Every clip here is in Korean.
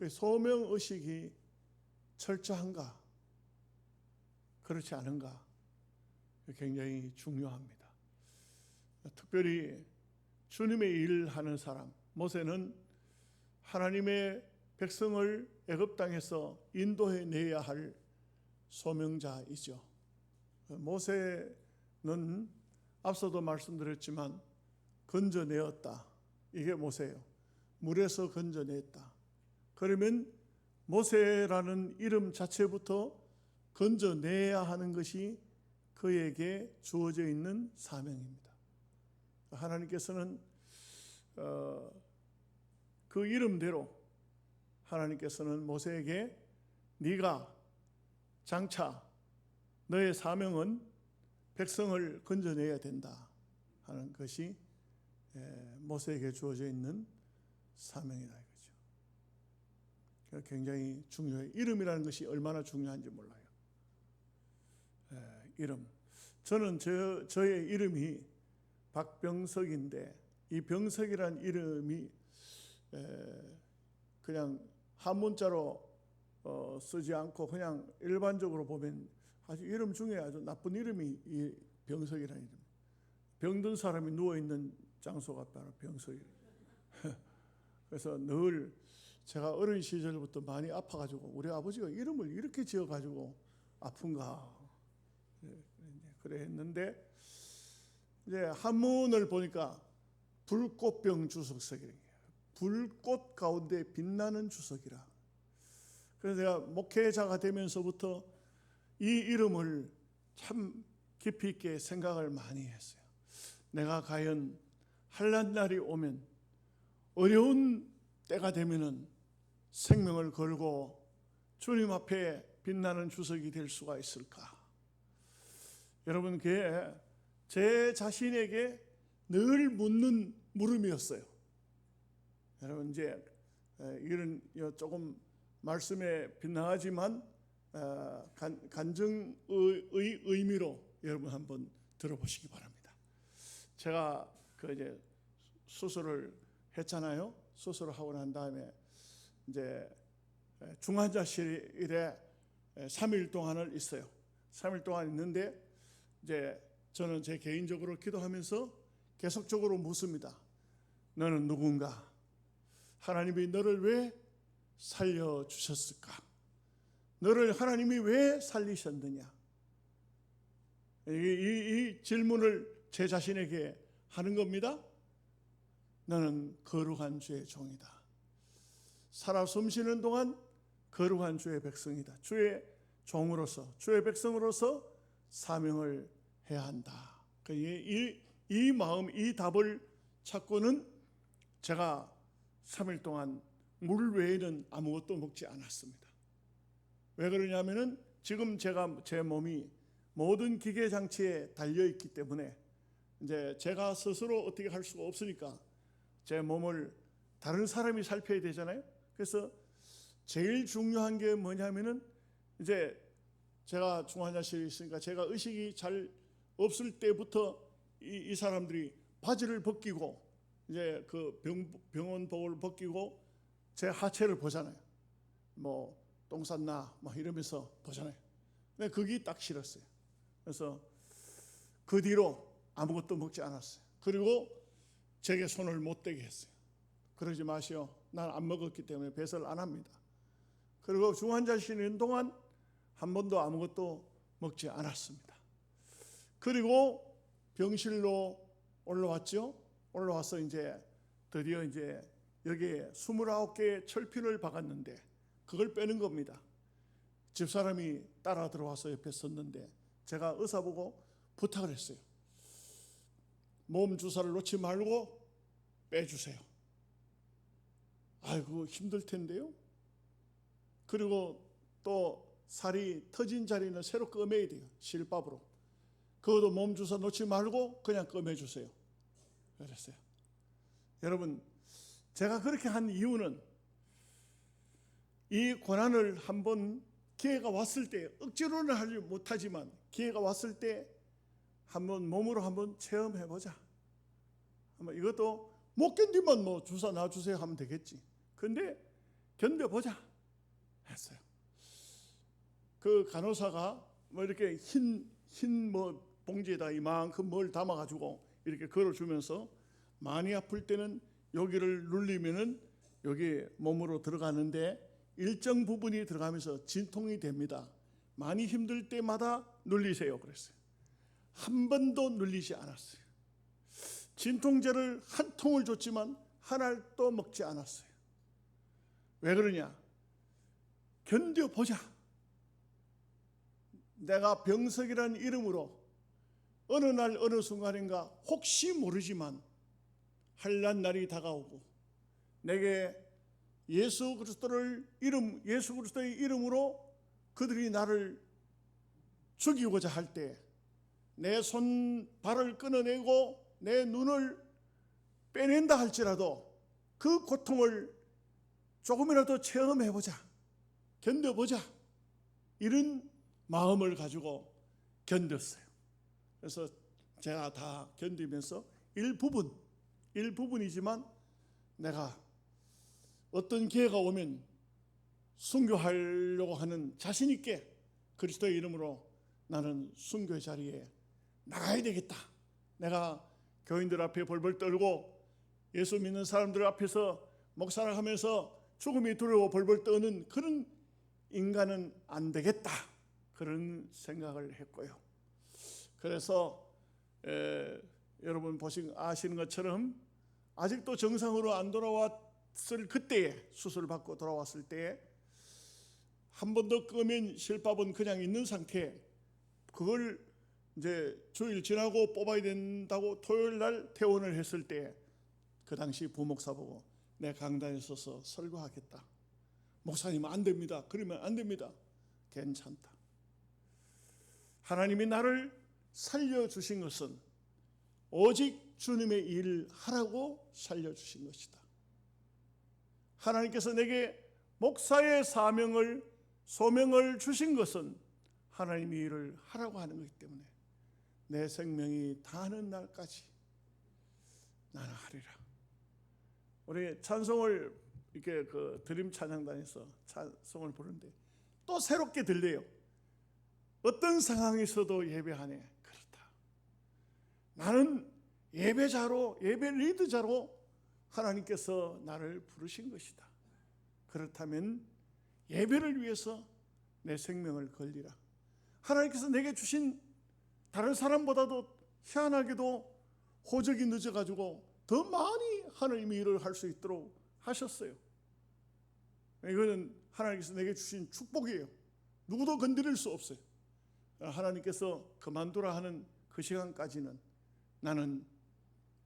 그 소명의식이 철저한가, 그렇지 않은가, 굉장히 중요합니다. 특별히 주님의 일을 하는 사람, 모세는 하나님의 백성을 애굽 땅에서 인도해내야 할 소명자이죠. 모세는 앞서도 말씀드렸지만 건져내었다. 이게 모세예요. 물에서 건져냈다. 그러면 모세라는 이름 자체부터 건져내야 하는 것이 그에게 주어져 있는 사명입니다. 하나님께서는 그 이름대로 하나님께서는 모세에게 네가 장차 너의 사명은 백성을 건져내야 된다 하는 것이 모세에게 주어져 있는 사명이다 이거죠. 굉장히 중요해요. 이름이라는 것이 얼마나 중요한지 몰라요. 이름. 저는 저의 이름이 박병석인데 이 병석이라는 이름이 그냥 한문자로 쓰지 않고 그냥 일반적으로 보면 아주 이름 중에 아주 나쁜 이름이 이 병석이라는 이름. 병든 사람이 누워있는 장소가 바로 병석이에요. 그래서 늘 제가 어린 시절부터 많이 아파가지고 우리 아버지가 이름을 이렇게 지어가지고 아픈가 그래 했는데 이제 한문을 보니까 불꽃병 주석석이래요. 불꽃 가운데 빛나는 주석이라. 그래서 제가 목회자가 되면서부터 이 이름을 참 깊이 있게 생각을 많이 했어요. 내가 과연 한란 날이 오면 어려운 때가 되면은 생명을 걸고 주님 앞에 빛나는 주석이 될 수가 있을까? 여러분, 그게 제 자신에게 늘 묻는 물음이었어요. 여러분, 이제 이런 조금 말씀에 빗나가지만 간증의 의미로 여러분 한번 들어보시기 바랍니다. 제가 이제 수술을 했잖아요. 수술을 하고 난 다음에 이제 중환자실에 3일 동안을 있어요. 3일 동안 있는데 이제 저는 제 개인적으로 기도하면서 계속적으로 묻습니다. 너는 누군가? 하나님이 너를 왜 살려주셨을까? 너를 하나님이 왜 살리셨느냐? 이 질문을 제 자신에게 하는 겁니다. 너는 거룩한 주의 종이다. 살아 숨쉬는 동안 거룩한 주의 백성이다. 주의 종으로서, 주의 백성으로서 사명을 해야 한다. 이 마음, 이 답을 찾고는 제가 3일 동안 물 외에는 아무것도 먹지 않았습니다. 왜 그러냐면은 지금 제 몸이 모든 기계 장치에 달려 있기 때문에 이제 제가 스스로 어떻게 할 수가 없으니까 제 몸을 다른 사람이 살펴야 되잖아요. 그래서 제일 중요한 게 뭐냐면은 이제 제가 중환자실에 있으니까 제가 의식이 잘 없을 때부터 이 사람들이 바지를 벗기고 이제 그 병원복을 벗기고 제 하체를 보잖아요. 뭐 똥 쌌나 막 이러면서 보잖아요. 근데 그게 딱 싫었어요. 그래서 그 뒤로 아무것도 먹지 않았어요. 그리고 제게 손을 못 대게 했어요. 그러지 마시오. 난 안 먹었기 때문에 배설 안 합니다. 그리고 중환자실에 있는 동안 한 번도 아무것도 먹지 않았습니다. 그리고 병실로 올라왔죠. 올라와서 이제 드디어 이제 여기에 29개의 철핀을 박았는데 그걸 빼는 겁니다. 집사람이 따라 들어와서 옆에 섰는데 제가 의사 보고 부탁을 했어요. 몸 주사를 놓지 말고 빼주세요. 아이고 힘들 텐데요. 그리고 또 살이 터진 자리는 새로 꿰매야 돼요. 실밥으로. 그것도 몸 주사 놓지 말고 그냥 꿰매주세요. 그랬어요. 여러분, 제가 그렇게 한 이유는 이 고난을 한번 기회가 왔을 때 억지로는 하지 못하지만 기회가 왔을 때 한번 몸으로 한번 체험해보자. 이것도 못 견디면 뭐 주사 놔주세요 하면 되겠지. 근데 견뎌보자 했어요. 그 간호사가 뭐 이렇게 흰 뭐 봉지에다 이만큼 뭘 담아가지고 이렇게 걸어주면서 많이 아플 때는 여기를 눌리면은 여기 몸으로 들어가는데 일정 부분이 들어가면서 진통이 됩니다. 많이 힘들 때마다 눌리세요. 그랬어요. 한 번도 눌리지 않았어요. 진통제를 한 통을 줬지만 한 알도 먹지 않았어요. 왜 그러냐? 견뎌보자. 내가 병석이라는 이름으로 어느 날 어느 순간인가 혹시 모르지만 환난 날이 다가오고 내게 예수 그리스도의 이름으로 그들이 나를 죽이고자 할 때 내 손 발을 끊어내고 내 눈을 빼낸다 할지라도 그 고통을 조금이라도 체험해보자, 견뎌보자, 이런 마음을 가지고 견뎠어요. 그래서 제가 다 견디면서 일부분이지만 내가 어떤 기회가 오면 순교하려고 하는 자신 있게 그리스도의 이름으로 나는 순교의 자리에 나가야 되겠다. 내가 교인들 앞에 벌벌 떨고 예수 믿는 사람들 앞에서 목사를 하면서 죽음이 두려워 벌벌 떠는 그런 인간은 안 되겠다. 그런 생각을 했고요. 그래서 여러분 아시는 것처럼 아직도 정상으로 안 돌아왔을 그때에 수술 받고 돌아왔을 때에 한 번 더 끄면 실밥은 그냥 있는 상태에 그걸 이제 주일 지나고 뽑아야 된다고 토요일 날 퇴원을 했을 때 그 당시 부목사 보고 내 강단에 서서 설교하겠다. 목사님 안 됩니다. 그러면 안 됩니다. 괜찮다. 하나님이 나를 살려주신 것은 오직 주님의 일을 하라고 살려주신 것이다. 하나님께서 내게 목사의 소명을 주신 것은 하나님의 일을 하라고 하는 것이기 때문에 내 생명이 다하는 날까지 나는 하리라. 우리 찬송을 이렇게 그 드림 찬양단에서 찬송을 부르는데 또 새롭게 들려요. 어떤 상황에서도 예배하네. 그렇다. 나는 예배자로, 예배 리더자로 하나님께서 나를 부르신 것이다. 그렇다면 예배를 위해서 내 생명을 걸리라. 하나님께서 내게 주신 다른 사람보다도 희한하게도 호적이 늦어가지고 더 많이 하나님의 일을 할 수 있도록 하셨어요. 이거는 하나님께서 내게 주신 축복이에요. 누구도 건드릴 수 없어요. 하나님께서 그만두라 하는 그 시간까지는 나는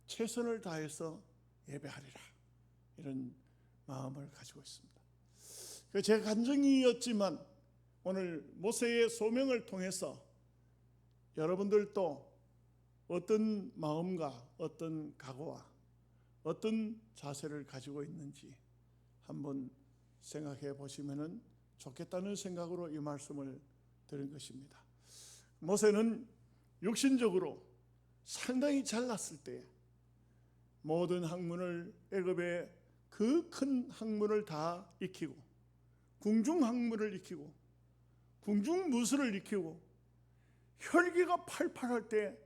최선을 다해서 예배하리라. 이런 마음을 가지고 있습니다. 제 간증이었지만 오늘 모세의 소명을 통해서 여러분들도 어떤 마음과 어떤 각오와 어떤 자세를 가지고 있는지 한번 생각해 보시면 좋겠다는 생각으로 이 말씀을 드린 것입니다. 모세는 육신적으로 상당히 잘났을 때 모든 학문을 애굽의 그 큰 학문을 다 익히고 궁중학문을 익히고 궁중무술을 익히고 혈기가 팔팔할 때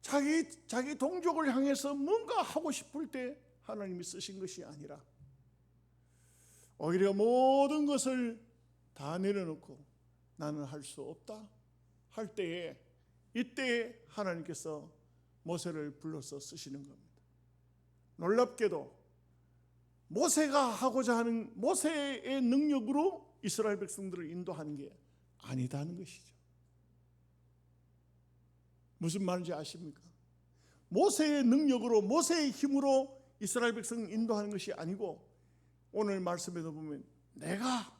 자기 동족을 향해서 뭔가 하고 싶을 때 하나님이 쓰신 것이 아니라 오히려 모든 것을 다 내려놓고 나는 할 수 없다 할 때에 이때에 하나님께서 모세를 불러서 쓰시는 겁니다. 놀랍게도 모세가 하고자 하는 모세의 능력으로 이스라엘 백성들을 인도하는 게 아니다는 것이죠. 무슨 말인지 아십니까? 모세의 능력으로 모세의 힘으로 이스라엘 백성을 인도하는 것이 아니고 오늘 말씀에도 보면 내가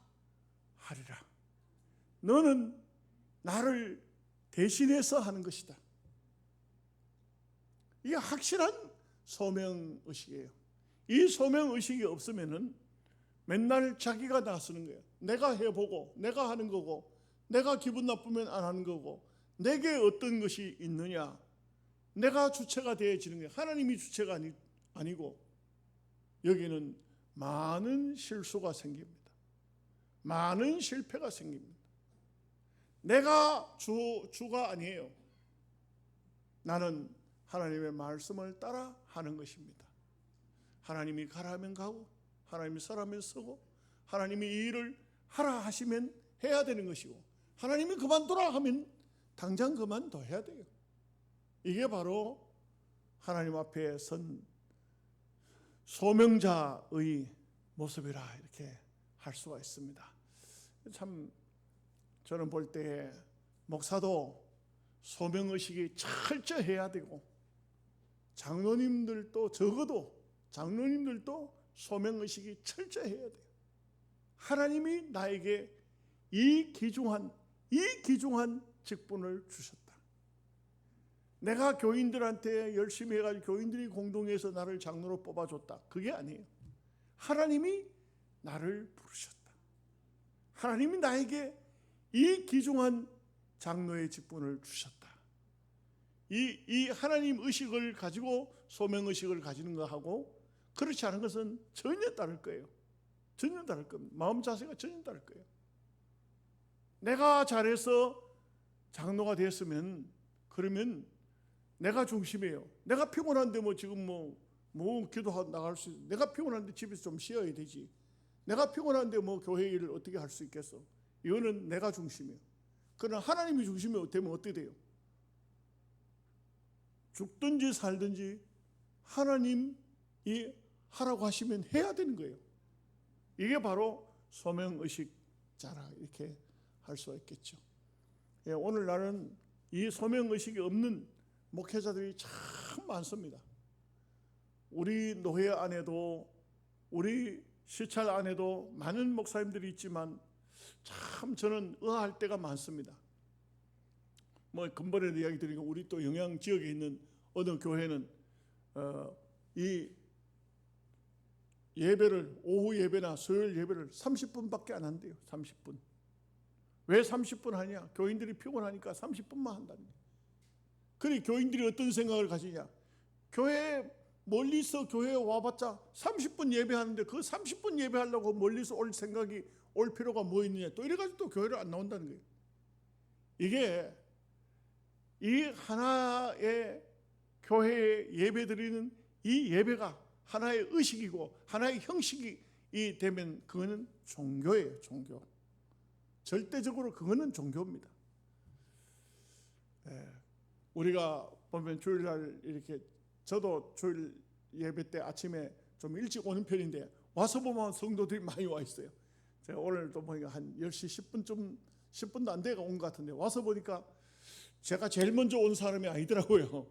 하리라. 너는 나를 대신해서 하는 것이다. 이게 확실한 소명의식이에요. 이 소명의식이 없으면은 맨날 자기가 나서는 거예요. 내가 해보고 내가 하는 거고 내가 기분 나쁘면 안 하는 거고 내게 어떤 것이 있느냐. 내가 주체가 되어지는 거예요. 하나님이 주체가 아니고 여기는 많은 실수가 생깁니다. 많은 실패가 생깁니다. 내가 주가 아니에요. 나는 하나님의 말씀을 따라 하는 것입니다. 하나님이 가라면 가고, 하나님이 서라면 서고, 하나님이 이 일을 하라 하시면 해야 되는 것이고, 하나님이 그만두라 하면 당장 그만둬야 돼요. 이게 바로 하나님 앞에 선 소명자의 모습이라 이렇게 할 수가 있습니다. 참 저는 볼 때 목사도 소명의식이 철저해야 되고, 장로님들도 적어도 장로님들도 소명의식이 철저해야 돼요. 하나님이 나에게 이 귀중한 직분을 주셨다. 내가 교인들한테 열심히 해가지고 교인들이 공동해서 나를 장로로 뽑아줬다. 그게 아니에요. 하나님이 나를 부르셨다. 하나님이 나에게 이 귀중한 장로의 직분을 주셨다. 이 하나님 의식을 가지고 소명의식을 가지는 것하고 그렇지 않은 것은 전혀 다를 거예요. 전혀 다를 겁니다. 마음 자세가 전혀 다를 거예요. 내가 잘해서 장로가 됐으면 그러면 내가 중심이에요. 내가 피곤한데 뭐 지금 뭐 기도하고 나갈 수 있어. 내가 피곤한데 집에서 좀 쉬어야 되지. 내가 피곤한데 뭐 교회 일을 어떻게 할 수 있겠어. 이거는 내가 중심이에요. 그러나 하나님이 중심이 되면 어떻게 돼요? 죽든지 살든지 하나님이 하라고 하시면 해야 되는 거예요. 이게 바로 소명의식자라 이렇게 할 수가 있겠죠. 예, 오늘날은 이 소명의식이 없는 목회자들이 참 많습니다. 우리 노회 안에도 우리 시찰 안에도 많은 목사님들이 있지만 참 저는 의아할 때가 많습니다. 뭐 근본에도 이야기 드리고 우리 또 영양 지역에 있는 어느 교회는 이 예배를 오후 예배나 수요일 예배를 30분밖에 안 한대요. 30분. 왜 30분 하냐? 교인들이 피곤하니까 30분만 한다는 거예요. 그래 교인들이 어떤 생각을 가지냐? 교회 멀리서 교회에 와봤자 30분 예배하는데 그 30분 예배하려고 멀리서 올 생각이 올 필요가 뭐 있느냐? 또 이래가지고 또 교회를 안 나온다는 거예요. 이게 이 하나의 교회에 예배드리는 이 예배가 하나의 의식이고 하나의 형식이 되면 그거는 종교예요. 종교. 절대적으로 그거는 종교입니다. 우리가 보면 주일날 이렇게 저도 주일 예배 때 아침에 좀 일찍 오는 편인데 와서 보면 성도들이 많이 와 있어요. 제가 오늘도 보니까 한 10시 10분도 안 돼가 온 것 같은데 와서 보니까 제가 제일 먼저 온 사람이 아니더라고요.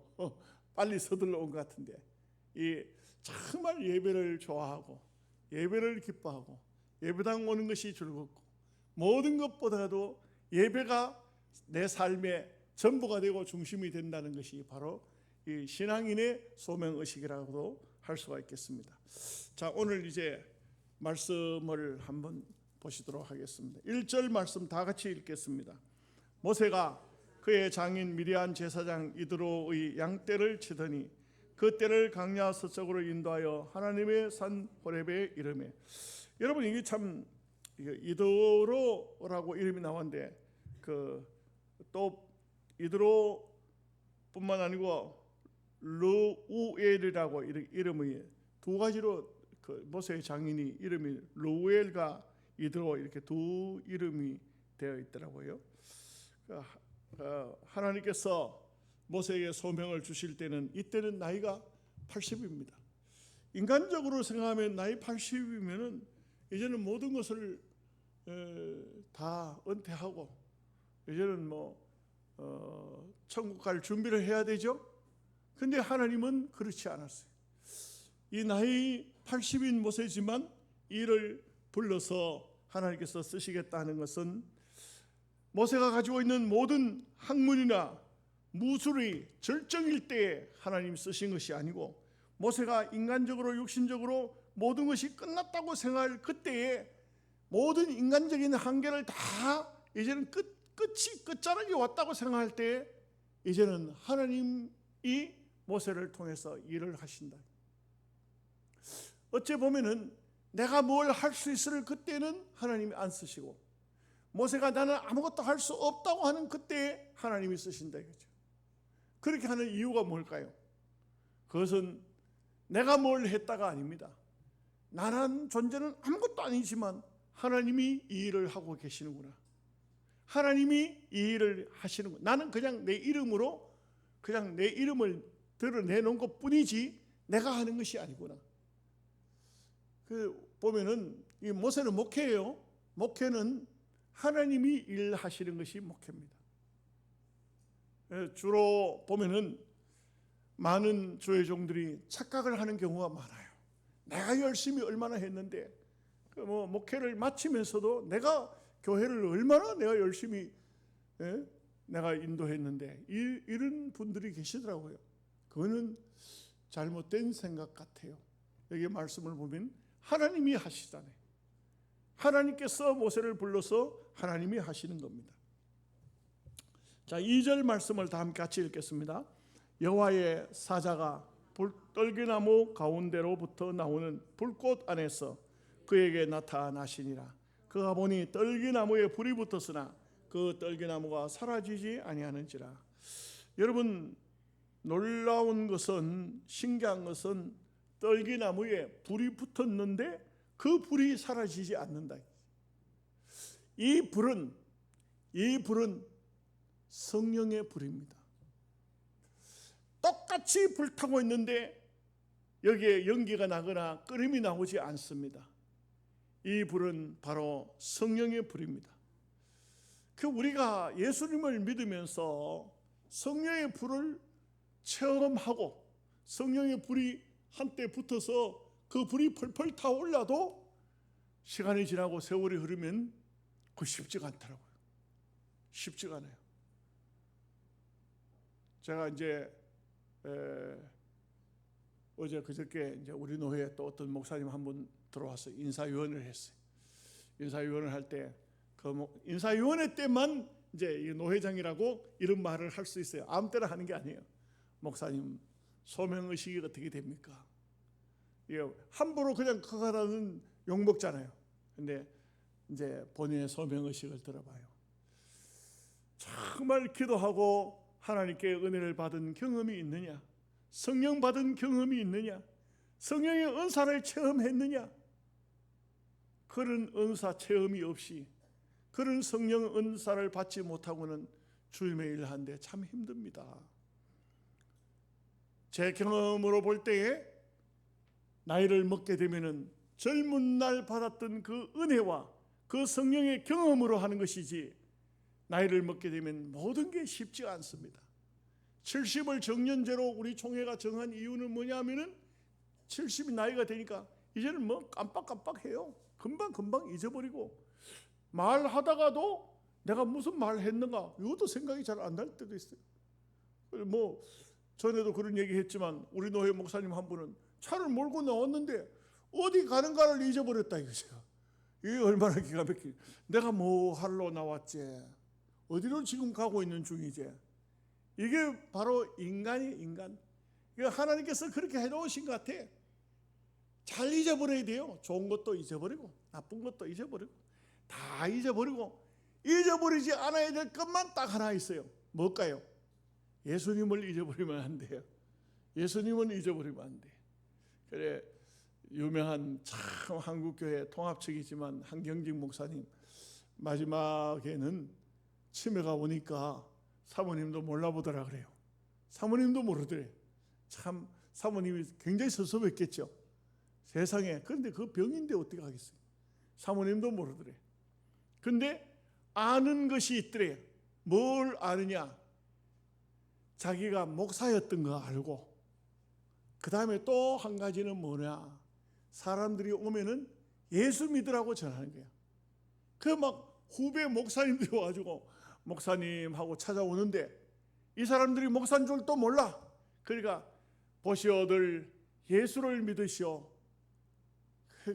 빨리 서둘러 온 것 같은데 이 정말 예배를 좋아하고 예배를 기뻐하고 예배당 오는 것이 즐겁고 모든 것보다도 예배가 내 삶의 전부가 되고 중심이 된다는 것이 바로 이 신앙인의 소명의식이라고도 할 수가 있겠습니다. 자, 오늘 이제 말씀을 한번 보시도록 하겠습니다. 1절 말씀 다 같이 읽겠습니다. 모세가 그의 장인 미디안 제사장 이드로의 양떼를 치더니 그 떼를 강야 서쪽으로 인도하여 하나님의 산 호렙에 이르매. 여러분 이게 참 이드로라고 이름이 나왔는데 또 이드로뿐만 아니고 르우엘이라고 이름이 두 가지로 모세의 장인이 이름이 르우엘과 이드로 이렇게 두 이름이 되어 있더라고요. 하나님께서 모세에게 소명을 주실 때는 이때는 나이가 80입니다. 인간적으로 생각하면 나이 80이면은 이제는 모든 것을 다 은퇴하고 이제는 천국 갈 준비를 해야 되죠. 근데 하나님은 그렇지 않았어요. 이 나이 80인 모세지만 이를 불러서 하나님께서 쓰시겠다는 것은 모세가 가지고 있는 모든 학문이나 무술이 절정일 때에 하나님 쓰신 것이 아니고 모세가 인간적으로 육신적으로 모든 것이 끝났다고 생각할 그때에 모든 인간적인 한계를 다 이제는 끝자락이 왔다고 생각할 때 이제는 하나님이 모세를 통해서 일을 하신다. 어째 보면은 내가 뭘 할 수 있을 그때는 하나님이 안 쓰시고, 모세가 나는 아무것도 할 수 없다고 하는 그때에 하나님이 쓰신다 이거죠. 그렇게 하는 이유가 뭘까요? 그것은 내가 뭘 했다가 아닙니다. 나란 존재는 아무것도 아니지만 하나님이 이 일을 하고 계시는구나. 하나님이 이 일을 하시는구나. 나는 그냥 내 이름으로 그냥 내 이름을 드러내놓은 것 뿐이지 내가 하는 것이 아니구나. 보면은 이 모세는 목회예요. 목회는 하나님이 일하시는 것이 목회입니다. 주로 보면은 많은 주의 종들이 착각을 하는 경우가 많아요. 내가 열심히 얼마나 했는데, 목회를 마치면서도 내가 교회를 얼마나 내가 열심히 내가 인도했는데, 이런 분들이 계시더라고요. 그거는 잘못된 생각 같아요. 여기 말씀을 보면 하나님이 하시잖아요. 하나님께서 모세를 불러서 하나님이 하시는 겁니다. 자, 2절 말씀을 다 함께 같이 읽겠습니다. 여호와의 사자가 떨기나무 가운데로부터 나오는 불꽃 안에서 그에게 나타나시니라. 그가 보니 떨기나무에 불이 붙었으나 그 떨기나무가 사라지지 아니하는지라. 여러분, 놀라운 것은, 신기한 것은 떨기나무에 불이 붙었는데 그 불이 사라지지 않는다. 이 불은 성령의 불입니다. 똑같이 불타고 있는데 여기에 연기가 나거나 끓음이 나오지 않습니다. 이 불은 바로 성령의 불입니다. 우리가 예수님을 믿으면서 성령의 불을 체험하고 성령의 불이 한때 붙어서 그 불이 펄펄 타올라도 시간이 지나고 세월이 흐르면 그 쉽지가 않더라고요. 쉽지가 않아요. 제가 이제 어제 그저께 이제 우리 노회에 또 어떤 목사님 한 분 들어와서 인사위원을 했어요. 인사위원을 할 때 그 인사위원회 때만 이제 이 노회장이라고 이런 말을 할 수 있어요. 아무 때나 하는 게 아니에요. 목사님 소명 의식이 어떻게 됩니까? 함부로 그냥 그거라는 욕 먹잖아요. 근데 이제 본인의 소명 의식을 들어봐요. 정말 기도하고 하나님께 은혜를 받은 경험이 있느냐? 성령 받은 경험이 있느냐? 성령의 은사를 체험했느냐? 그런 은사 체험이 없이, 그런 성령 은사를 받지 못하고는 주님의 일을 하는데 참 힘듭니다. 제 경험으로 볼 때에 나이를 먹게 되면은 젊은 날 받았던 그 은혜와 그 성령의 경험으로 하는 것이지, 나이를 먹게 되면 모든 게 쉽지 않습니다. 70을 정년제로 우리 총회가 정한 이유는 뭐냐면은 70이 나이가 되니까 이제는 뭐 깜빡깜빡해요. 금방 잊어버리고, 말하다가도 내가 무슨 말 했는가 이것도 생각이 잘 안 날 때도 있어요. 전에도 그런 얘기 했지만 우리 노회 목사님 한 분은 차를 몰고 나왔는데 어디 가는가를 잊어버렸다 이거죠. 이게 얼마나 기가 막히게, 내가 뭐 하러 나왔지, 어디로 지금 가고 있는 중이지. 이게 바로 인간. 하나님께서 그렇게 해놓으신 것 같아. 잘 잊어버려야 돼요. 좋은 것도 잊어버리고 나쁜 것도 잊어버리고 다 잊어버리고, 잊어버리지 않아야 될 것만 딱 하나 있어요. 뭘까요? 예수님을 잊어버리면 안 돼요. 예수님은 잊어버리면 안 돼. 그래, 유명한 참 한국교회 통합측이지만 한경직 목사님, 마지막에는 치매가 오니까 사모님도 몰라보더라 그래요. 사모님도 모르더래. 참 사모님이 굉장히 섭섭했겠죠. 세상에. 그런데 그 병인데 어떻게 하겠어요. 사모님도 모르더래. 근데 아는 것이 있더래. 뭘 아느냐? 자기가 목사였던 거 알고, 그 다음에 또 한 가지는 뭐냐? 사람들이 오면은 예수 믿으라고 전하는 거야. 막 후배 목사님들이 와가지고 목사님하고 찾아오는데 이 사람들이 목사인 줄 또 몰라. 그러니까 보시오들 예수를 믿으시오.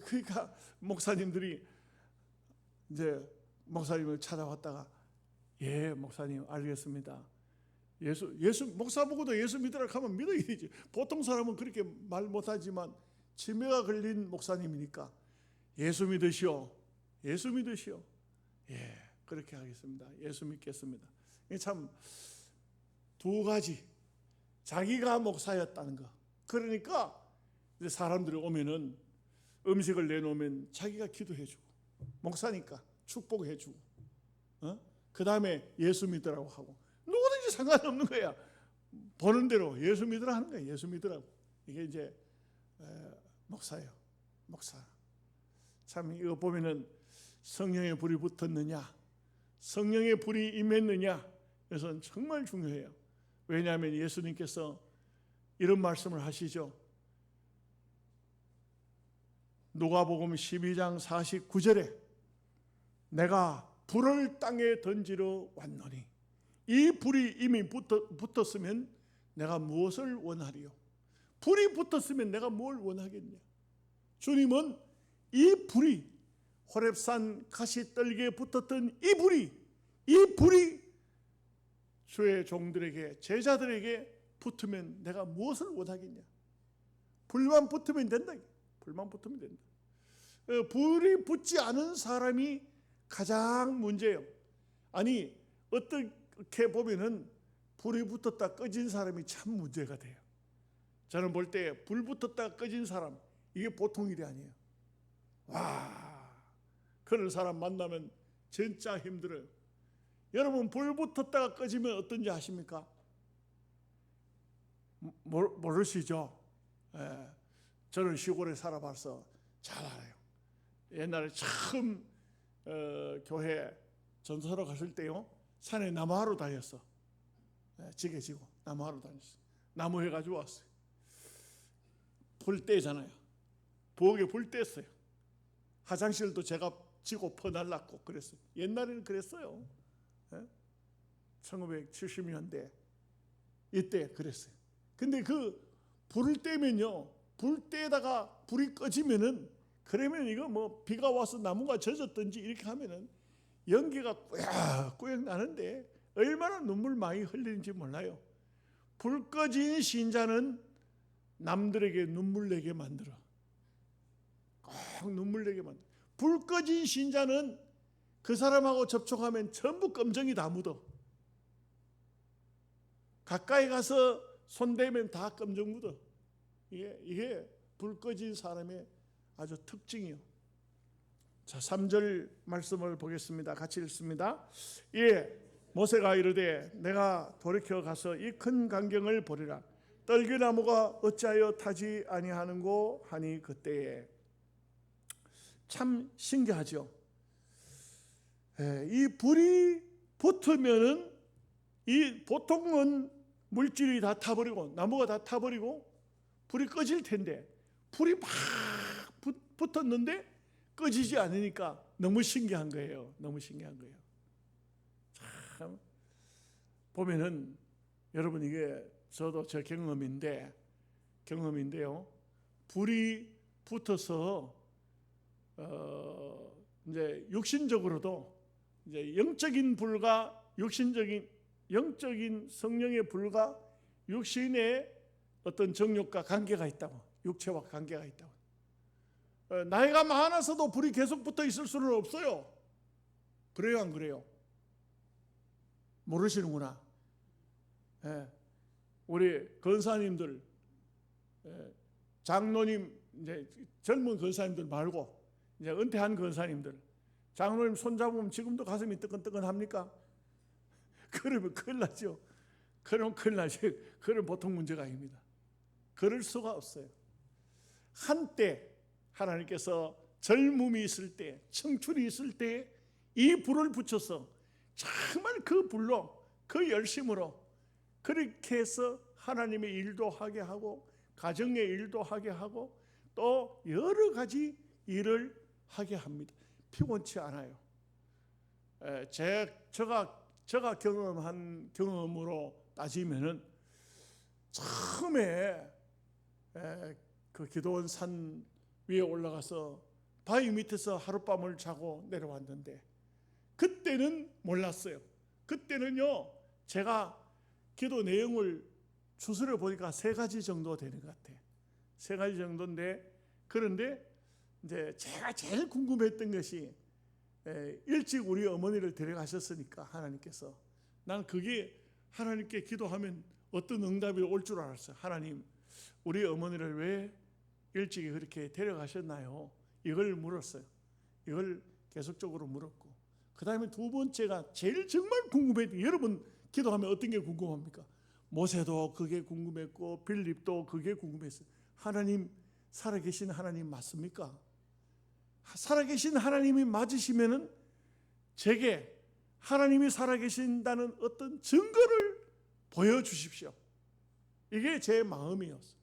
그러니까 목사님들이 이제 목사님을 찾아왔다가, 예 목사님 알겠습니다. 예수 목사 보고도 예수 믿으라 하면 믿어야지. 보통 사람은 그렇게 말 못하지만 치매가 걸린 목사님이니까 예수 믿으시오. 예수 믿으시오. 예, 그렇게 하겠습니다. 예수 믿겠습니다. 참 두 가지. 자기가 목사였다는 거. 그러니까 이제 사람들이 오면은 음식을 내놓으면 자기가 기도해주고, 목사니까 축복해주고, 그 다음에 예수 믿으라고 하고, 누구든지 상관없는 거야. 보는 대로 예수 믿으라 하는 거야. 예수 믿으라고. 이게 이제 목사예요. 목사. 참 이거 보면은 성령의 불이 붙었느냐, 성령의 불이 임했느냐, 이것은 정말 중요해요. 왜냐하면 예수님께서 이런 말씀을 하시죠. 누가복음 12장 49절에 내가 불을 땅에 던지러 왔노니 이 불이 이미 붙었으면 내가 무엇을 원하리요? 불이 붙었으면 내가 뭘 원하겠냐? 주님은 이 불이, 호렙산 가시떨기에 붙었던 이 불이 주의 종들에게, 제자들에게 붙으면 내가 무엇을 원하겠냐? 불만 붙으면 된다. 불만 붙으면 된다. 불이 붙지 않은 사람이 가장 문제예요. 아니, 어떻게 보면은 불이 붙었다 꺼진 사람이 참 문제가 돼요. 저는 볼 때 불 붙었다 꺼진 사람, 이게 보통 일이 아니에요. 와, 그런 사람 만나면 진짜 힘들어요. 여러분, 불 붙었다가 꺼지면 어떤지 아십니까? 모르시죠? 예, 저는 시골에 살아봐서 잘 알아요. 옛날에 처음 교회 전도하러 갔을 때요, 산에 나무하러 다녔어. 지게 지고 나무하러 다녔어. 나무 해가지고 왔어요. 불 떼잖아요. 부엌에 불 뗐어요. 화장실도 제가 지고 퍼날랐고 그랬어요. 옛날에는 그랬어요. 1970년대 이때 그랬어요. 근데 그 불을 떼면요, 불 떼다가 불이 꺼지면은, 그러면 이거 뭐 비가 와서 나무가 젖었든지 이렇게 하면은 연기가 꾸역꾸역 나는데 얼마나 눈물 많이 흘리는지 몰라요. 불 꺼진 신자는 남들에게 눈물 내게 만들어. 꼭 눈물 내게 만들어. 불 꺼진 신자는 그 사람하고 접촉하면 전부 검정이 다 묻어. 가까이 가서 손대면 다 검정 묻어. 이게 불 꺼진 사람의 아주 특징이요. 자, 3절 말씀을 보겠습니다. 같이 읽습니다. 예, 모세가 이르되 내가 돌이켜 가서 이 큰 광경을 보리라. 떨기나무가 어찌하여 타지 아니하는고 하니 그때에. 참 신기하죠. 이 불이 붙으면은 이 보통은 물질이 다 타버리고 나무가 다 타버리고 불이 꺼질 텐데, 불이 막 붙었는데 꺼지지 않으니까 너무 신기한 거예요. 너무 신기한 거예요. 참 보면은 여러분, 이게 저도 제 경험인데요. 불이 붙어서 이제 육신적으로도 이제 영적인 불과 영적인 성령의 불과 육신의 어떤 정욕과 관계가 있다고, 육체와 관계가 있다고. 나이가 많아서도 불이 계속 붙어 있을 수는 없어요. 그래요, 안 그래요? 모르시는구나. 우리 권사님들, 장로님, 이제 젊은 권사님들 말고 이제 은퇴한 권사님들, 장로님 손잡으면 지금도 가슴이 뜨끈뜨끈합니까? 그러면 큰일 나죠. 그러면 큰일 나죠. 그런 보통 문제가 아닙니다. 그럴 수가 없어요. 한때 하나님께서 젊음이 있을 때, 청춘이 있을 때 이 불을 붙여서 정말 그 불로, 그 열심으로 그렇게 해서 하나님의 일도 하게 하고 가정의 일도 하게 하고 또 여러 가지 일을 하게 합니다. 피곤치 않아요. 제가 경험한 경험으로 따지면은 처음에 그 기도원 산 위에 올라가서 바위 밑에서 하룻밤을 자고 내려왔는데, 그때는 몰랐어요. 그때는요, 제가 기도 내용을 추스려 보니까 3가지 정도 되는 것 같아요. 3가지 정도인데, 그런데 이제 제가 제일 궁금했던 것이 일찍 우리 어머니를 데려가셨으니까 하나님께서 난 그게 하나님께 기도하면 어떤 응답이 올 줄 알았어요. 하나님, 우리 어머니를 왜 일찍 그렇게 데려가셨나요? 이걸 물었어요. 이걸 계속적으로 물었고, 그 다음에 두 번째가 제일 정말 궁금했던, 여러분 기도하면 어떤 게 궁금합니까? 모세도 그게 궁금했고 빌립도 그게 궁금했어요. 하나님, 살아계신 하나님 맞습니까? 살아계신 하나님이 맞으시면은 제게 하나님이 살아계신다는 어떤 증거를 보여주십시오. 이게 제 마음이었어요.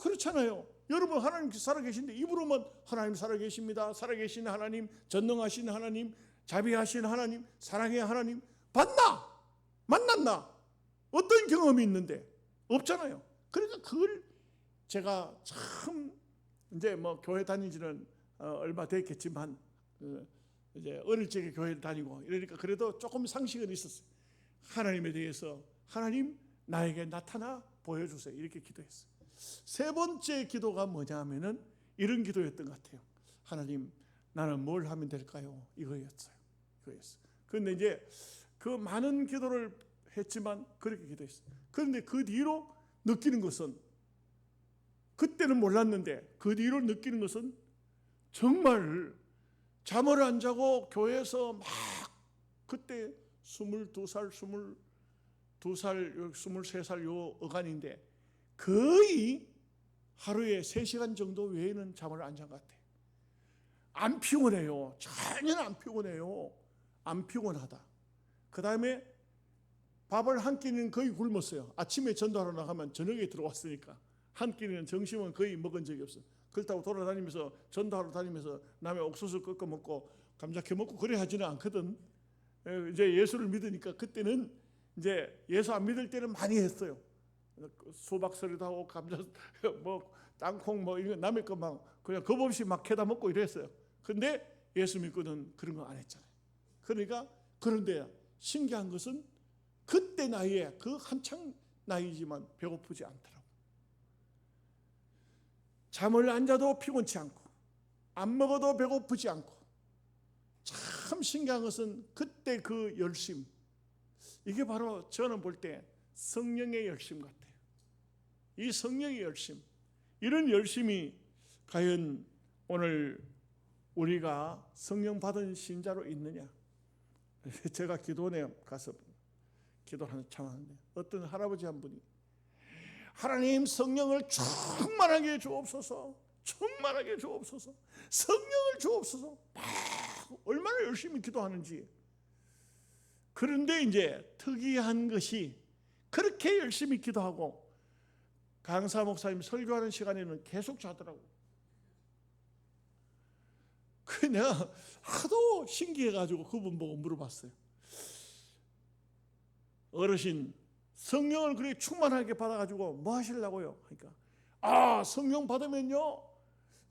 그렇잖아요. 여러분 하나님 살아계신데 입으로만 하나님 살아계십니다, 살아계신 하나님, 전능하신 하나님, 자비하신 하나님, 사랑의 하나님, 봤나? 만났나? 어떤 경험이 있는데? 없잖아요. 그러니까 그걸 제가 참 이제 뭐 교회 다니지는 얼마 됐겠지만 이제 어릴 적에 교회를 다니고 이러니까 그래도 조금 상식은 있었어요. 하나님에 대해서 하나님 나에게 나타나 보여주세요, 이렇게 기도했어요. 세 번째 기도가 뭐냐면은 이런 기도였던 것 같아요. 하나님, 나는 뭘 하면 될까요? 이거였어요. 그런데 이제 그 많은 기도를 했지만 그렇게 기도했어요. 그런데 그 뒤로 느끼는 것은, 그때는 몰랐는데 그 뒤로 느끼는 것은 정말 잠을 안 자고 교회에서 막, 그때 22살, 22살, 23살 요 어간인데 거의 하루에 3시간 정도 외에는 잠을 안 잔 것 같아요. 안 피곤해요. 전혀 안 피곤해요. 안 피곤하다. 그 다음에 밥을 한 끼는 거의 굶었어요. 아침에 전도하러 나가면 저녁에 들어왔으니까 한 끼는 점심은 거의 먹은 적이 없어요. 그렇다고 돌아다니면서 전도하러 다니면서 남의 옥수수 꺾어 먹고 감자 캐 먹고 그래 하지는 않거든. 이제 예수를 믿으니까 그때는 이제 예수 안 믿을 때는 많이 했어요. 수박서리도 하고 감자 뭐 땅콩 뭐 이거 남의 거 막 그냥 겁 없이 막 캐다 먹고 이랬어요. 근데 예수 믿고는 그런 거 안 했잖아요. 그러니까, 그런데 신기한 것은 그때 나이에, 그 한창 나이지만 배고프지 않더라고. 잠을 안 자도 피곤치 않고 안 먹어도 배고프지 않고, 참 신기한 것은 그때 그 열심, 이게 바로 저는 볼 때 성령의 열심 같아요. 이 성령의 열심, 이런 열심이 과연 오늘 우리가 성령 받은 신자로 있느냐? 제가 기도원에 가서 기도를 참 하는데 어떤 할아버지 한 분이 하나님, 성령을 충만하게 주옵소서, 충만하게 주옵소서, 성령을 주옵소서, 얼마나 열심히 기도하는지. 그런데 이제 특이한 것이 그렇게 열심히 기도하고 강사 목사님 설교하는 시간에는 계속 자더라고. 그 내가 하도 신기해가지고 그분 보고 물어봤어요. 어르신, 성령을 그렇게 충만하게 받아가지고 뭐 하시려고요? 그러니까 성령 받으면요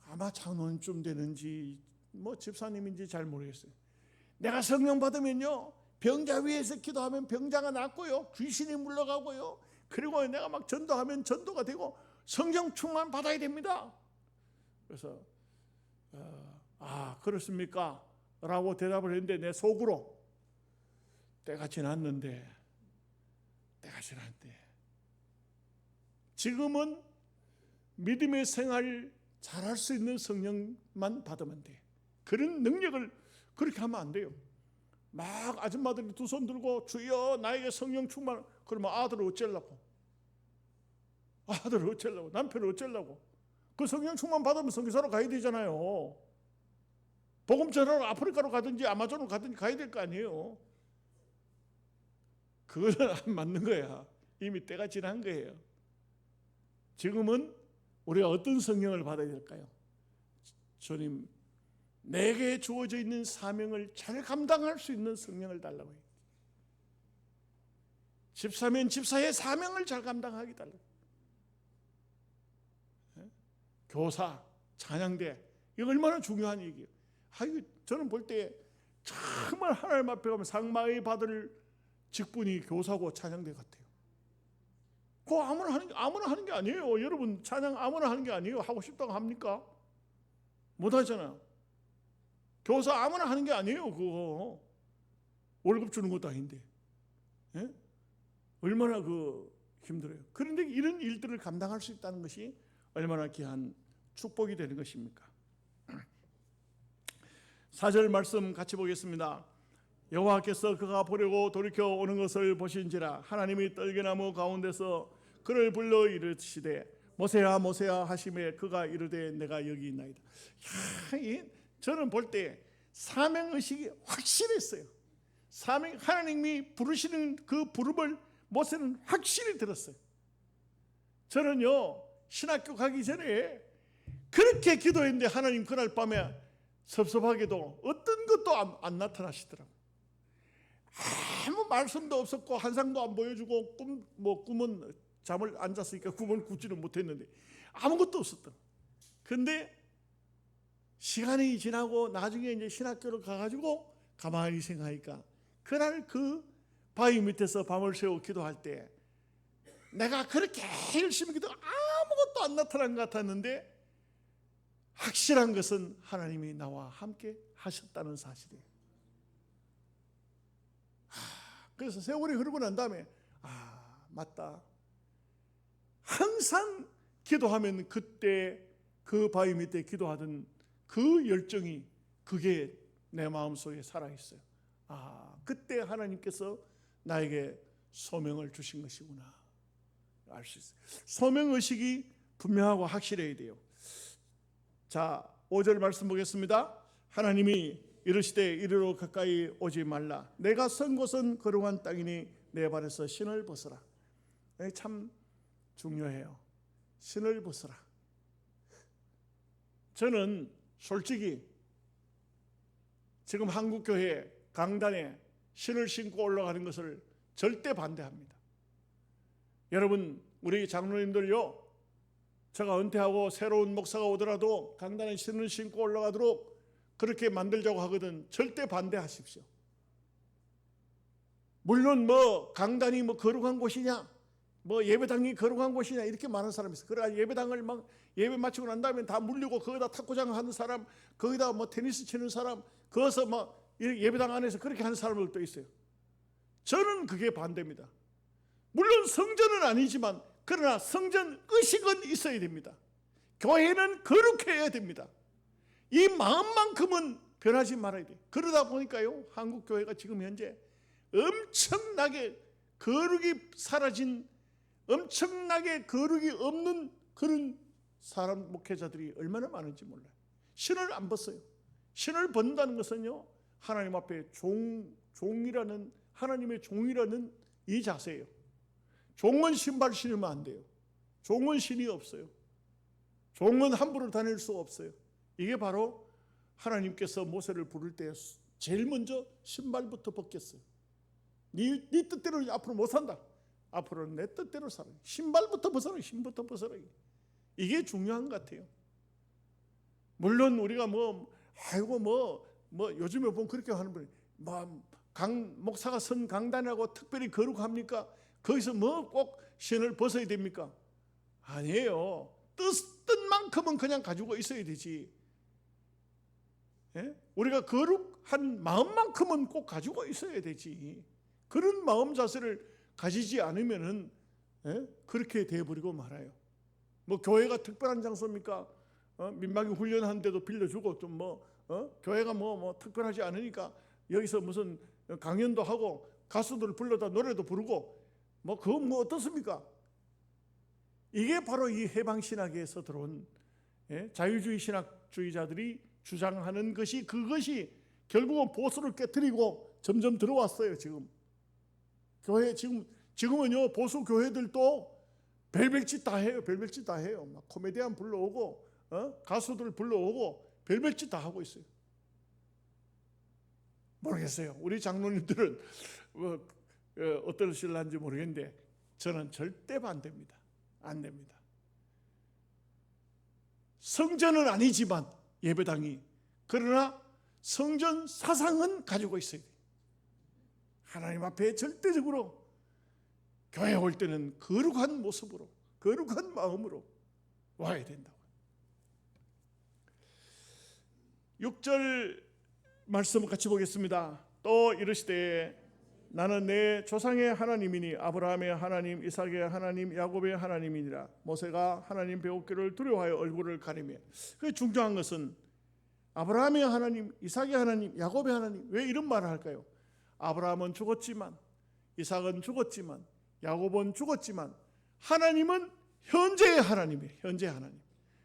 아마 장로님쯤 되는지 뭐 집사님인지 잘 모르겠어요. 내가 성령 받으면요 병자 위에서 기도하면 병자가 낫고요, 귀신이 물러가고요, 그리고 내가 막 전도하면 전도가 되고 성령 충만 받아야 됩니다. 그래서 그렇습니까? 라고 대답을 했는데 내 속으로 때가 지났는데 지금은 믿음의 생활 잘할 수 있는 성령만 받으면 돼. 그런 능력을 그렇게 하면 안 돼요. 막 아줌마들이 두 손 들고 주여 나에게 성령 충만, 그러면 아들을 어쩌려고, 남편을 어쩌려고. 그 성령 충만 받으면 선교사로 가야 되잖아요. 복음 전하러 아프리카로 가든지 아마존으로 가든지 가야 될 거 아니에요. 그거는 안 맞는 거야. 이미 때가 지난 거예요. 지금은 우리가 어떤 성령을 받아야 될까요? 주님, 내게 주어져 있는 사명을 잘 감당할 수 있는 성령을 달라고 해요. 집사면 집사의 사명을 잘 감당하기 달라고. 교사, 찬양대, 이거 얼마나 중요한 얘기예요. 저는 볼 때 정말 하나님 앞에 가면 상마에 받을 직분이 교사고 찬양대 같아요. 그거 아무나 하는 게 아니에요. 여러분, 찬양 아무나 하는 게 아니에요. 하고 싶다고 합니까? 못하잖아요. 교사 아무나 하는 게 아니에요. 그거 월급 주는 것도 아닌데. 예? 얼마나 힘들어요. 그런데 이런 일들을 감당할 수 있다는 것이 얼마나 귀한 축복이 되는 것입니까? 4절 말씀 같이 보겠습니다. 여호와께서 그가 보려고 돌이켜 오는 것을 보신지라 하나님이 떨게나무 가운데서 그를 불러 이르시되 모세야 모세야 하시매 그가 이르되 내가 여기 있나이다. 저는 볼 때 사명의식이 확실했어요. 하나님이 부르시는 그 부름을 모세는 확실히 들었어요. 저는요 신학교 가기 전에 그렇게 기도했는데 하나님 그날 밤에 섭섭하게도 어떤 것도 안 나타나시더라고요. 아무 말씀도 없었고 한상도 안 보여주고 꿈은 잠을 안 잤으니까 꿈을 꾸지는 못했는데 아무것도 없었다. 근데 시간이 지나고 나중에 이제 신학교를 가가지고 가만히 생각하니까 그날 그 바위 밑에서 밤을 새워 기도할 때 내가 그렇게 열심히 기도 아무것도 안 나타난 것 같았는데 확실한 것은 하나님이 나와 함께 하셨다는 사실이에요. 그래서 세월이 흐르고 난 다음에 맞다. 항상 기도하면 그때 그 바위 밑에 기도하던 그 열정이 그게 내 마음속에 살아있어요. 그때 하나님께서 나에게 소명을 주신 것이구나 알 수 있어요. 소명의식이 분명하고 확실해야 돼요. 자, 5절 말씀 보겠습니다. 하나님이 이르시되 이리로 가까이 오지 말라. 내가 선 곳은 거룩한 땅이니 내 발에서 신을 벗어라. 참 중요해요. 신을 벗어라. 저는 솔직히 지금 한국교회 강단에 신을 신고 올라가는 것을 절대 반대합니다. 여러분 우리 장로님들요, 제가 은퇴하고 새로운 목사가 오더라도 강단에 신을 신고 올라가도록 그렇게 만들자고 하거든 절대 반대하십시오. 물론 강단이 거룩한 곳이냐, 예배당이 거룩한 곳이냐 이렇게 많은 사람이 있어요. 그래 예배당을 막 예배 마치고 난 다음에 다 물리고 거기다 탁구장 하는 사람, 거기다 테니스 치는 사람, 거기서 예배당 안에서 그렇게 하는 사람들도 있어요. 저는 그게 반대입니다. 물론 성전은 아니지만 그러나 성전 의식은 있어야 됩니다. 교회는 거룩해야 됩니다. 이 마음만큼은 변하지 말아야 돼요. 그러다 보니까요 한국 교회가 지금 현재 엄청나게 거룩이 사라진, 엄청나게 거룩이 없는 그런 사람 목회자들이 얼마나 많은지 몰라요. 신을 안 벗어요. 신을 벗는다는 것은요 하나님 앞에 종이라는, 하나님의 종이라는 이 자세예요. 종은 신발 신으면 안 돼요. 종은 신이 없어요. 종은 함부로 다닐 수 없어요. 이게 바로 하나님께서 모세를 부를 때 제일 먼저 신발부터 벗겼어요. 네 뜻대로 앞으로 못 산다. 앞으로는 내 뜻대로 살아. 신발부터 벗어라. 신부터 벗어라. 이게 중요한 것 같아요. 물론 우리가 요즘에 보면 그렇게 하는 분이 목사가 선 강단이라고 특별히 거룩합니까? 거기서 꼭 신을 벗어야 됩니까? 아니에요. 뜻만큼은 그냥 가지고 있어야 되지. 예? 우리가 거룩한 마음만큼은 꼭 가지고 있어야 되지. 그런 마음 자세를 가지지 않으면은 그렇게 돼버리고 말아요. 교회가 특별한 장소입니까? 민방위 훈련하는데도 빌려주고 좀 교회가 특별하지 않으니까 여기서 무슨 강연도 하고 가수들을 불러다 노래도 부르고 그거 어떻습니까? 이게 바로 이 해방신학에서 들어온 자유주의 신학주의자들이 주장하는 것이, 그것이 결국은 보수를 깨뜨리고 점점 들어왔어요. 지금은요 보수 교회들도 별짓 다 해요. 별짓 다 해요. 코미디언 불러오고 가수들 불러오고 별짓 다 하고 있어요. 모르겠어요. 우리 장로님들은 어떠실런지 모르겠는데 저는 절대 반대입니다. 안 됩니다. 성전은 아니지만 예배당이, 그러나 성전 사상은 가지고 있어야 돼요. 하나님 앞에 절대적으로 교회 올 때는 거룩한 모습으로, 거룩한 마음으로 와야 된다고요. 6절 말씀 같이 보겠습니다. 또 이르시되 나는 내 조상의 하나님이니 아브라함의 하나님, 이삭의 하나님, 야곱의 하나님이니라. 모세가 하나님 배우기를 두려워하여 얼굴을 가리며. 그 중요한 것은 아브라함의 하나님, 이삭의 하나님, 야곱의 하나님. 왜 이런 말을 할까요? 아브라함은 죽었지만, 이삭은 죽었지만, 야곱은 죽었지만, 하나님은 현재의 하나님이에요. 현재의 하나님.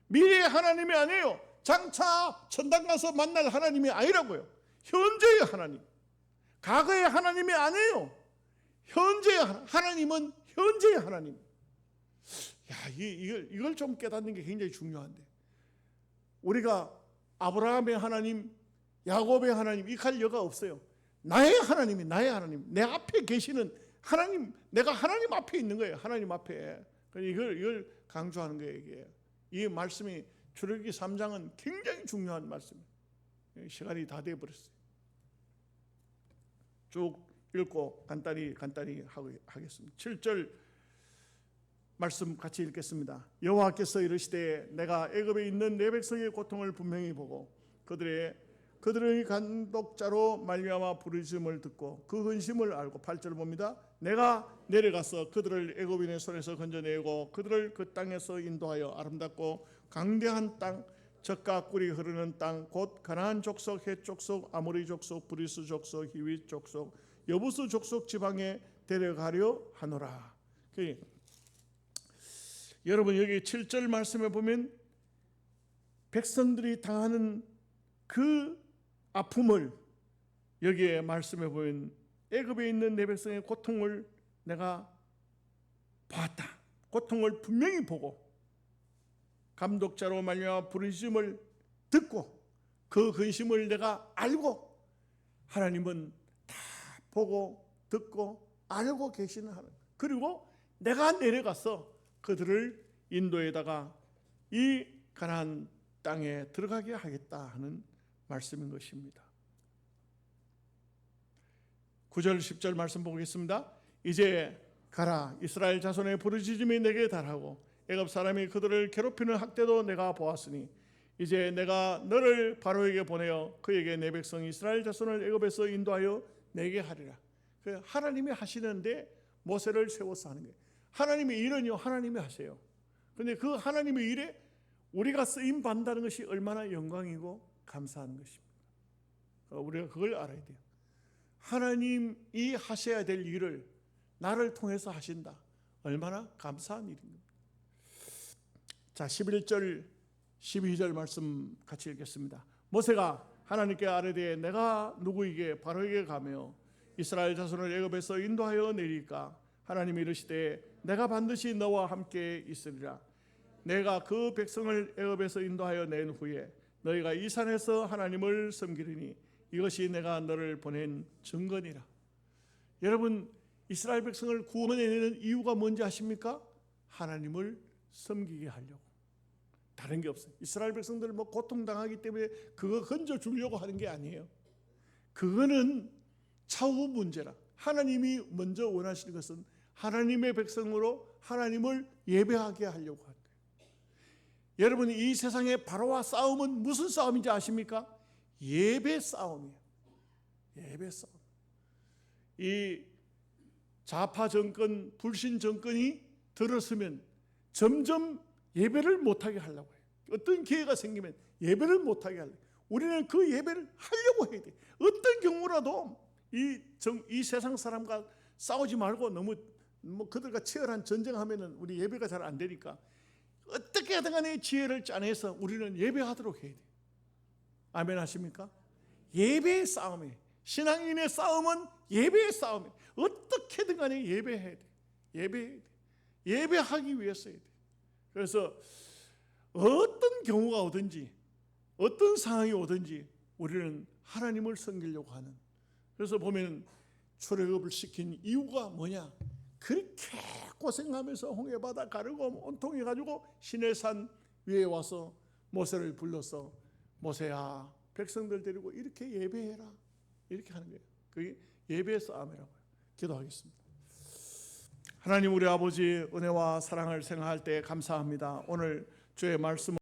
미래의 하나님이 아니에요. 장차 천당 가서 만날 하나님이 아니라고요. 현재의 하나님. 과거의 하나님이 아니에요. 현재의 하나님은 현재의 하나님. 야, 이걸 좀 깨닫는 게 굉장히 중요한데, 우리가 아브라함의 하나님, 야곱의 하나님 이 갈 여가 없어요. 나의 하나님이 나의 하나님, 내 앞에 계시는 하나님, 내가 하나님 앞에 있는 거예요. 하나님 앞에. 이걸 강조하는 거예요. 이게 이 말씀이 출애굽기 3장은 굉장히 중요한 말씀이에요. 시간이 다 돼버렸어요. 쭉 읽고 간단히 하겠습니다. 7절 말씀 같이 읽겠습니다. 여호와께서 이르시되 내가 애굽에 있는 내 백성의 고통을 분명히 보고 그들의 간독자로 말미암아 부르짖음을 듣고 그 근심을 알고 8절 봅니다. 내가 내려가서 그들을 애굽인의 손에서 건져내고 그들을 그 땅에서 인도하여 아름답고 강대한 땅, 젖과 꿀이 흐르는 땅, 곧 가나안 족속, 헷 족속, 아모리 족속, 브리스 족속, 히윗 족속, 여부스 족속 지방에 데려가려 하노라. 여러분 여기 7절 말씀에 보면 백성들이 당하는 그 아픔을 여기에 말씀해 보면 애굽에 있는 내 백성의 고통을 내가 봤다. 고통을 분명히 보고 감독자로 말미암아 부르심을 듣고 그 근심을 내가 알고, 하나님은 다 보고 듣고 알고 계시는 하나님. 그리고 내가 내려가서 그들을 인도에다가 이 가나안 땅에 들어가게 하겠다 하는 말씀인 것입니다. 9절 10절 말씀 보겠습니다. 이제 가라, 이스라엘 자손의 부르짖음이 내게 달하고 애굽 사람이 그들을 괴롭히는 학대도 내가 보았으니 이제 내가 너를 바로에게 보내어 그에게 내 백성 이스라엘 자손을 애굽에서 인도하여 내게 하리라. 하나님이 하시는데 모세를 세워서 하는 거예요. 하나님의 일은요 하나님이 하세요. 그런데 그 하나님의 일에 우리가 쓰임 받는다는 것이 얼마나 영광이고 감사한 것입니다. 우리가 그걸 알아야 돼요. 하나님이 하셔야 될 일을 나를 통해서 하신다. 얼마나 감사한 일입니다. 자, 11절 12절 말씀 같이 읽겠습니다. 모세가 하나님께 아뢰되 내가 누구에게 바로에게 가며 이스라엘 자손을 애굽에서 인도하여 내릴까? 하나님이 이르시되 내가 반드시 너와 함께 있으리라. 내가 그 백성을 애굽에서 인도하여 낸 후에 너희가 이 산에서 하나님을 섬기리니 이것이 내가 너를 보낸 증거니라. 여러분, 이스라엘 백성을 구원해내는 이유가 뭔지 아십니까? 하나님을 섬기게 하려고. 다른 게 없어요. 이스라엘 백성들 고통당하기 때문에 그거 건져주려고 하는 게 아니에요. 그거는 차후 문제라. 하나님이 먼저 원하시는 것은 하나님의 백성으로 하나님을 예배하게 하려고 하는 거예요. 여러분, 이 세상의 바로와 싸움은 무슨 싸움인지 아십니까? 예배 싸움이에요. 예배 싸움. 이 좌파 정권, 불신 정권이 들었으면 점점 예배를 못하게 하려고 해요. 어떤 기회가 생기면 예배를 못하게 하려고 해요. 우리는 그 예배를 하려고 해야 돼요. 어떤 경우라도 이 세상 사람과 싸우지 말고 너무 그들과 치열한 전쟁하면은 우리 예배가 잘 안 되니까 어떻게 하든 간에 지혜를 짜내서 우리는 예배하도록 해야 돼요. 아멘 하십니까? 예배의 싸움이에요. 신앙인의 싸움은 예배의 싸움이에요. 어떻게든 간에 예배해야 돼요. 예배해야 돼요. 예배하기 위해서 해야 돼요. 그래서 어떤 경우가 오든지 어떤 상황이 오든지 우리는 하나님을 섬기려고 하는. 그래서 보면 출애굽을 시킨 이유가 뭐냐? 그렇게 고생하면서 홍해바다 가르고 온통해 가지고 시내산 위에 와서 모세를 불러서 모세야 백성들 데리고 이렇게 예배해라 이렇게 하는 거예요. 그게 예배의 싸움이라고요. 기도하겠습니다. 하나님, 우리 아버지 은혜와 사랑을 생각할 때 감사합니다. 오늘 주의 말씀